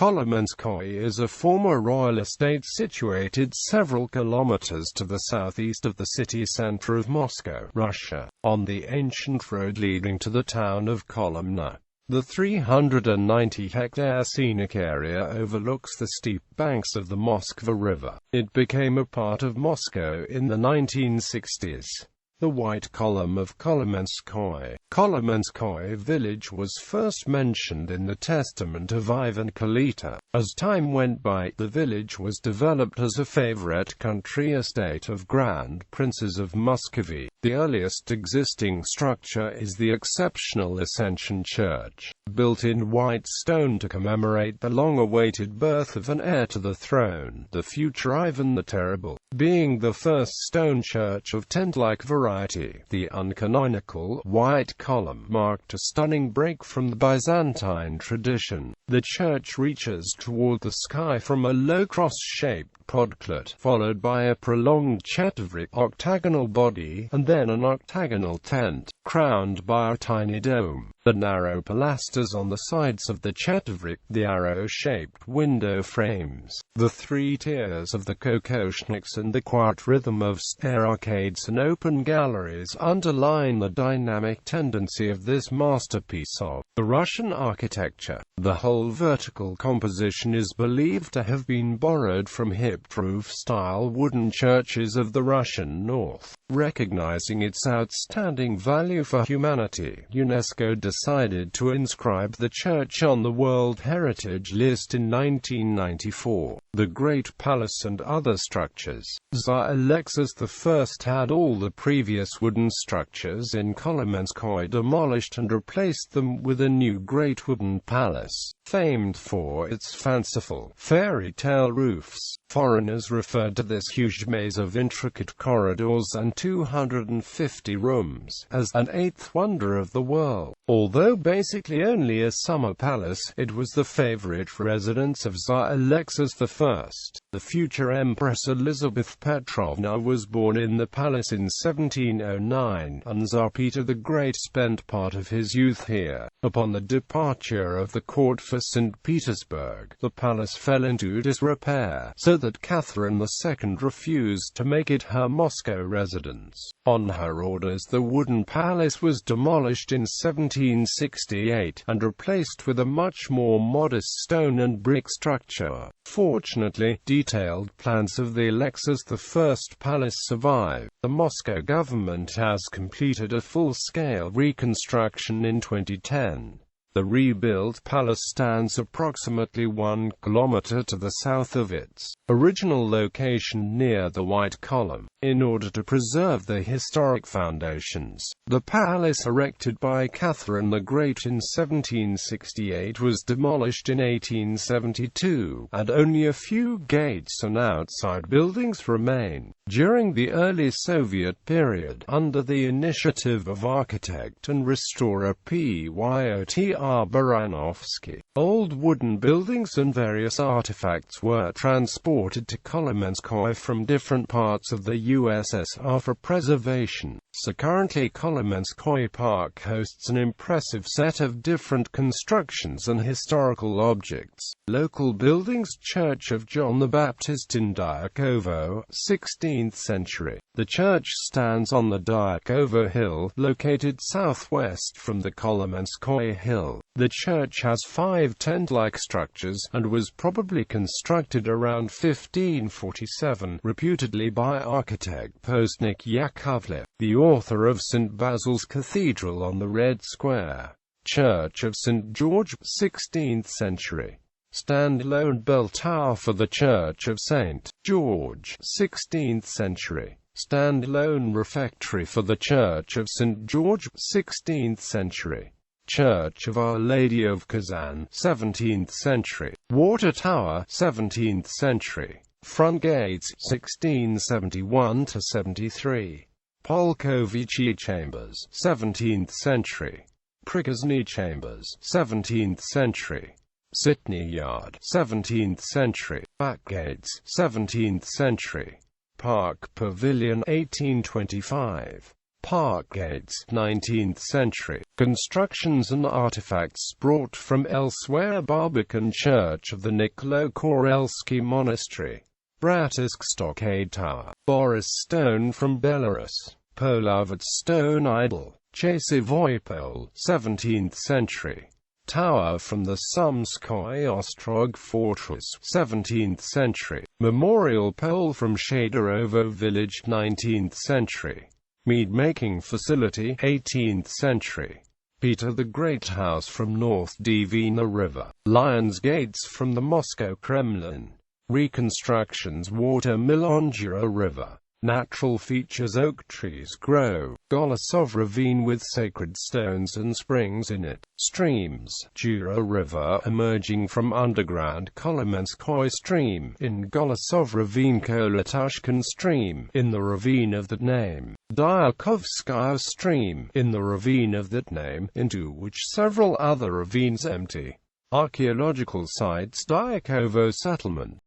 Kolomenskoye is a former royal estate situated several kilometers to the southeast of the city center of Moscow, Russia, on the ancient road leading to the town of Kolomna. The 390-hectare scenic area overlooks the steep banks of the Moskva River. It became a part of Moscow in the 1960s. The White Column of Kolomenskoye. Kolomenskoye village was first mentioned in the testament of Ivan Kalita. As time went by, the village was developed as a favorite country estate of Grand Princes of Muscovy. The earliest existing structure is the exceptional Ascension Church, built in white stone to commemorate the long-awaited birth of an heir to the throne, the future Ivan the Terrible. Being the first stone church of tent-like variety, the uncanonical White Column marked a stunning break from the Byzantine tradition. The church reaches toward the sky from a low cross-shaped podklet, followed by a prolonged chetavrik octagonal body, and then an octagonal tent, crowned by a tiny dome. The narrow pilasters on the sides of the chetavrik, the arrow-shaped window frames, the three tiers of the kokoshniks and the quiet rhythm of stair arcades and open galleries underline the dynamic tendency of this masterpiece of the Russian architecture. The whole vertical composition is believed to have been borrowed from hip-roof-style wooden churches of the Russian north. Recognizing its outstanding value for humanity, UNESCO decided to inscribe the church on the World Heritage List in 1994. The Great Palace and other structures. Tsar Alexis I had all the previous wooden structures in Kolomenskoye demolished and replaced them with a new great wooden palace, famed for its fanciful, fairy tale roofs. Foreigners referred to this huge maze of intricate corridors and 250 rooms as an eighth wonder of the world. Although basically only a summer palace, it was the favorite residence of Tsar Alexis I. The future Empress Elizabeth Petrovna was born in the palace in 1709, and Tsar Peter the Great spent part of his youth here. Upon the departure of the court for St. Petersburg, the palace fell into disrepair, so that Catherine II refused to make it her Moscow residence. On her orders, the wooden palace was demolished in 1768, and replaced with a much more modest stone and brick structure. Fortunately, detailed plans of the Alexis I palace survive. The Moscow government has completed a full-scale reconstruction in 2010. The rebuilt palace stands approximately 1 kilometer to the south of its original location near the White Column. In order to preserve the historic foundations, the palace erected by Catherine the Great in 1768 was demolished in 1872, and only a few gates and outside buildings remain. During the early Soviet period, under the initiative of architect and restorer Pyotr Baranovsky, old wooden buildings and various artifacts were transported to Kolomenskoye from different parts of the USSR for preservation. So currently Kolomenskoye Park hosts an impressive set of different constructions and historical objects. Local buildings: Church of John the Baptist in Dyakovo, 16th century. The church stands on the Dyakovo Hill, located southwest from the Kolomenskoye Hill. The church has 5 tent-like structures, and was probably constructed around 1547, reputedly by architect Postnik Yakovlev, the author of St. Basil's Cathedral on the Red Square. Church of St. George, 16th century. Stand-alone bell tower for the Church of St. George, 16th century. Stand-alone refectory for the Church of St. George, 16th century. Church of Our Lady of Kazan, 17th century. Water tower, 17th century. Front gates, 1671–73. Polkovichi chambers, 17th century. Prikazny chambers, 17th century. Sitny yard, 17th century. Back gates, 17th century. Park pavilion, 1825. Park gates, 19th century. Constructions and artifacts brought from elsewhere. Barbican Church of the Nikolo-Korelsky Monastery. Bratisk Stockade Tower. Boris Stone from Belarus. Polavat Stone Idol. Chasivoy Pole, 17th century. Tower from the Sumskoye Ostrog Fortress, 17th century. Memorial pole from Shaderovo village, 19th century. Mead-making facility, 18th century. Peter the Great House from North Dvina River. Lions Gates from the Moscow Kremlin. Reconstructions water mill on Jura River. Natural features oak trees grow. Golosov Ravine with sacred stones and springs in it. Streams. Jura River emerging from underground. Kolomenskoye stream in Golosov Ravine. Kolotashkin stream in the ravine of that name. Dyakovskaya stream in the ravine of that name, into which several other ravines empty. Archaeological sites. Dyakovo settlement.